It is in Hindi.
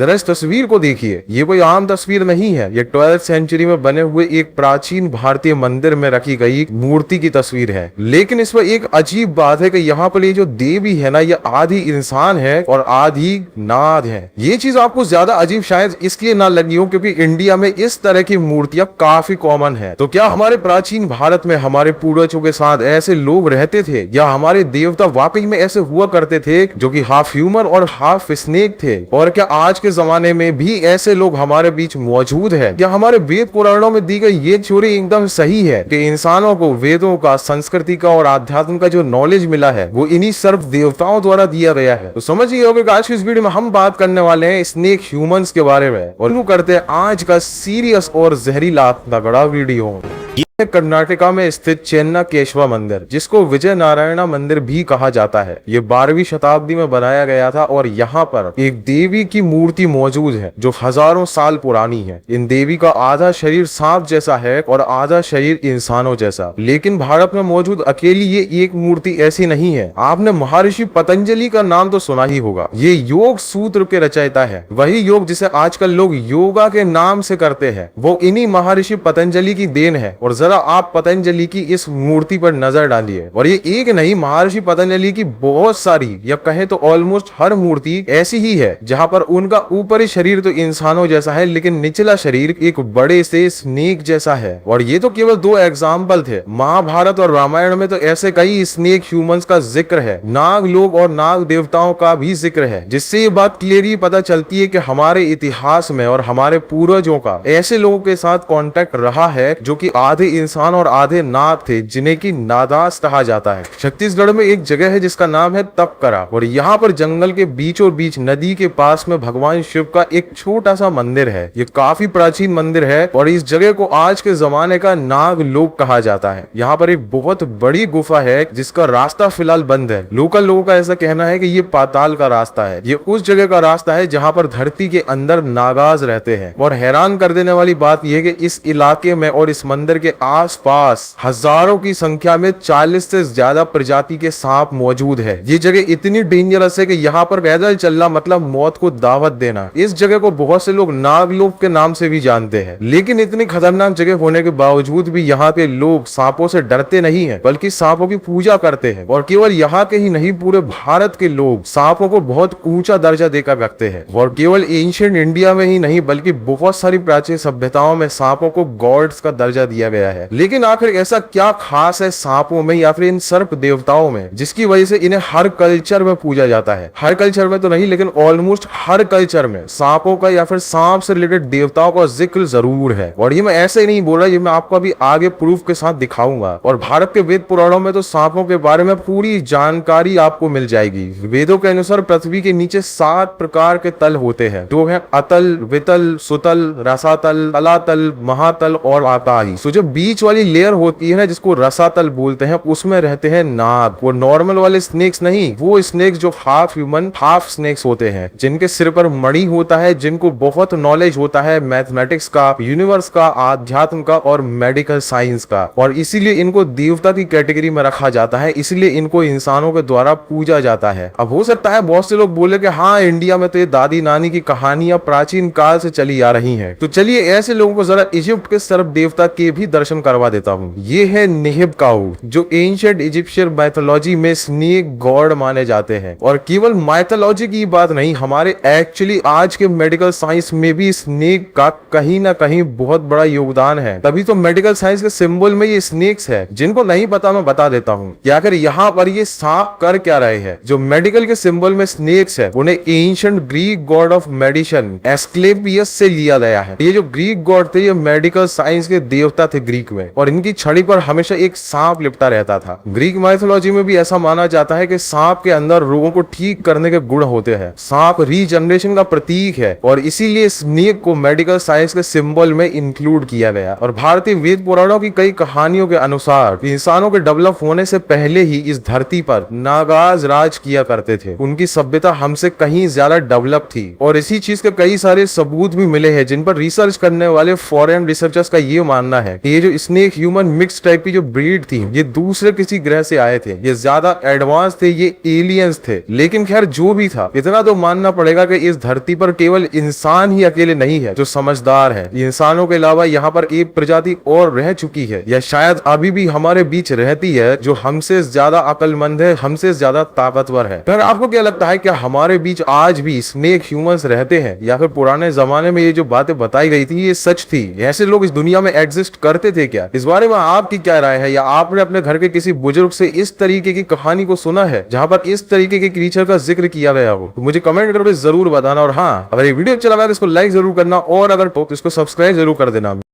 जरा इस तस्वीर को देखिए, ये कोई आम तस्वीर नहीं है, ये 12th सेंचुरी में बने हुए एक प्राचीन भारतीय मंदिर में रखी गई मूर्ति की तस्वीर है। लेकिन इसमें एक अजीब बात है कि यहाँ पर ये जो देवी है ना, ये आधी इंसान है और आधी नाग है। ये चीज आपको ज्यादा अजीब शायद इसलिए ना लगी हो क्योंकि इंडिया में इस तरह की मूर्तियां काफी कॉमन है। तो क्या हमारे प्राचीन भारत में हमारे पूर्वजों के साथ ऐसे लोग रहते थे, या हमारे देवता वाकई में ऐसे हुआ करते थे जो कि हाफ ह्यूमन और हाफ स्नेक थे? और क्या आज के जमाने में भी ऐसे लोग हमारे बीच मौजूद है? क्या हमारे वेद पुराणों में दी गई ये थ्योरी एकदम सही है कि इंसानों को वेदों का, संस्कृति का और आध्यात्म का जो नॉलेज मिला है वो इन्हीं सर्व देवताओं द्वारा दिया गया है? तो समझिए होगा कि आज की इस वीडियो में हम बात करने वाले हैं स्नेक ह्यूमंस के बारे में, और शुरू करते हैं आज का सीरियस और जहरीला तगड़ा वीडियो। ये कर्नाटका में स्थित चेन्ना केशवा मंदिर, जिसको विजय नारायणा मंदिर भी कहा जाता है, ये 12वीं शताब्दी में बनाया गया था और यहाँ पर एक देवी की मूर्ति मौजूद है जो हजारों साल पुरानी है। इन देवी का आधा शरीर सांप जैसा है और आधा शरीर इंसानों जैसा। लेकिन भारत में मौजूद अकेली ये एक मूर्ति ऐसी नहीं है। आपने महर्षि पतंजलि का नाम तो सुना ही होगा। ये योग सूत्र के रचयिता है। वही योग जिसे आजकल लोग योगा के नाम से करते हैं, वो इन्हीं महर्षि पतंजलि की देन है। और जरा आप पतंजलि की इस मूर्ति पर नजर डालिए, और ये एक नहीं, महर्षि पतंजलि की बहुत सारी, या कहें तो ऑलमोस्ट हर मूर्ति ऐसी ही है जहां पर उनका ऊपरी शरीर तो इंसानों जैसा है लेकिन निचला शरीर एक बड़े से स्नेक जैसा है। और ये तो केवल 2 एग्जाम्पल थे। महाभारत और रामायण में तो ऐसे कई स्नेक ह्यूमंस का जिक्र है। नाग लोग और नाग देवताओं का भी जिक्र है, जिससे ये बात क्लियरली पता चलती है कि हमारे इतिहास में और हमारे पूर्वजों का ऐसे लोगों के साथ कांटेक्ट रहा है जो कि आधे इंसान और आधे नाग थे, जिन्हें की नादास कहा जाता है। छत्तीसगढ़ में एक जगह है जिसका नाम है तपकरा, और यहाँ पर जंगल के बीचों बीच नदी के पास में भगवान शिव का एक छोटा सा मंदिर है। ये काफी प्राचीन मंदिर है और इस जगह को आज के जमाने का नाग लोक कहा जाता है। यहाँ पर एक बहुत बड़ी गुफा है जिसका रास्ता फिलहाल बंद है। लोकल लोगों का ऐसा कहना है कि ये पाताल का रास्ता है। ये उस जगह का रास्ता है जहाँ पर धरती के अंदर नागाज रहते हैं। और हैरान कर देने वाली बात यह कि इस इलाके में और इस मंदिर के आसपास हजारों की संख्या में 40 से ज्यादा प्रजाति के सांप मौजूद है। ये जगह इतनी डेंजरस है कि यहाँ पर पैदल चलना मतलब मौत को दावत देना। इस जगह को बहुत से लोग नागलोक के नाम से भी जानते हैं। लेकिन इतनी खतरनाक जगह होने के बावजूद भी यहाँ पे लोग सांपों से डरते नहीं है, बल्कि सांपों की पूजा करते हैं। और केवल यहाँ के ही नहीं, पूरे भारत के लोग सांपों को बहुत ऊंचा दर्जा देकर रखते हैं। और केवल एंशिएंट इंडिया में ही नहीं बल्कि बहुत सारी प्राचीन सभ्यताओं में सांपों को गॉड्स का दर्जा दिया गया है। लेकिन आखिर ऐसा क्या खास है सांपों में या फिर इन सर्प देवताओं में जिसकी वजह से इन्हें हर कल्चर में पूजा जाता है? हर कल्चर में तो नहीं, लेकिन ऑलमोस्ट हर कल्चर में सांपों का या फिर सांप से रिलेटेड देवताओं का जिक्र जरूर है। और ये मैं ऐसे ही नहीं बोल रहा, ये मैं आपको अभी आगे प्रूफ के साथ दिखाऊंगा। और भारत के वेद पुराणों में तो सांपों के बारे में पूरी जानकारी आपको मिल जाएगी। वेदों के अनुसार पृथ्वी के नीचे 7 प्रकार के तल होते हैं, जो है अतल, वितल, सुतल, रसातल, तलातल, महातल और आताही। तो जो बीच वाली लेयर होती है ना, जिसको रसातल बोलते हैं, उसमें रहते हैं नाग। वो नॉर्मल वाले स्नेक्स नहीं, वो स्नेक्स जो हाफ ह्यूमन हाफ स्नेक्स होते हैं, जिनके सिर पर मणि होता है, जिनको बहुत नॉलेज होता है मैथमेटिक्स का, यूनिवर्स का, आध्यात्म का और मेडिकल साइंस का। और इसीलिए इनको देवता की कैटेगरी में रखा जाता है, इसलिए इनको इंसानों के द्वारा पूजा जाता है। अब हो सकता है बहुत से लोग बोले कि हाँ, इंडिया में तो ये दादी नानी की कहानियां प्राचीन काल से चली आ रही हैं। तो चलिए ऐसे लोगों को जरा इजिप्ट के सर्प देवता के भी दर्शन करवा देता हूँ। ये है नेहेबकाऊ, जो एंशिएंट इजिप्शियन माइथोलॉजी में स्नेक गॉड माने जाते हैं। और केवल माइथोलॉजी की बात नहीं, हमारे एक्चुअली आज के मेडिकल साइंस में भी स्नेक का कहीं ना कहीं बहुत बड़ा योगदान है। तभी तो मेडिकल साइंस के सिंबल में ये स्नेक्स है। जिनको नहीं पता मैं बता देता हूँ कि आखिर यहाँ पर ये सांप कर क्या रहे हैं। जो मेडिकल के सिंबल में स्नेक्स है, उन्हें ancient Greek God of medicine Asclepius से लिया गया है। ये जो ग्रीक गॉड थे, ये मेडिकल साइंस के देवता थे ग्रीक में, और इनकी छड़ी पर हमेशा एक सांप लिपटा रहता था। ग्रीक माइथोलॉजी में भी ऐसा माना जाता है कि सांप के अंदर रोगों को ठीक करने के गुण होते हैं। सांप रीजनरेशन का प्रतीक है और इसीलिए स्नेक को मेडिकल साइंस के सिंबल में इंक्लूड किया गया। और भारतीय वेद पुराणों की कई कहानियों के अनुसार इंसानों के डेवलप होने से पहले ही इस धरती पर नागाज राज किया करते थे। उनकी सभ्यता हमसे कहीं ज्यादा डेवलप थी और इसी चीज के कई सारे सबूत भी मिले हैं, जिन पर रिसर्च करने वाले फॉरेन रिसर्चर्स का ये मानना है कि ये जो जो स्नेक ह्यूमन मिक्स टाइप की जो ब्रीड थी, ये दूसरे किसी ग्रह से आए थे, ये ज्यादा एडवांस थे, ये एलियंस थे। लेकिन खैर जो भी था, इतना तो मानना पड़ेगा कि इस धरती पर केवल इंसान ही अकेले नहीं है जो समझदार है। इंसानों के अलावा यहाँ पर एक प्रजाति और रह चुकी है, या शायद अभी भी हमारे बीच रहती है, जो हमसे ज्यादा अक्लमंद है, हमसे ज्यादा ताकतवर है। पर आपको क्या लगता है, क्या हमारे बीच आज भी स्नेक ह्यूमंस रहते हैं, या फिर पुराने जमाने में ये जो बातें बताई गई थी ये सच थी? ऐसे लोग इस दुनिया में एग्जिस्ट करते थे क्या? इस बारे में आपकी क्या राय है, या आपने अपने घर के किसी बुजुर्ग से इस तरीके की कहानी को सुना है जहां पर इस तरीके के क्रीचर का जिक्र किया गया हो? तो मुझे कमेंट करके जरूर बताना। और हाँ, अगर ये वीडियो अच्छा लगा तो इसको लाइक जरूर करना, और अगर तो इसको सब्सक्राइब जरूर कर देना।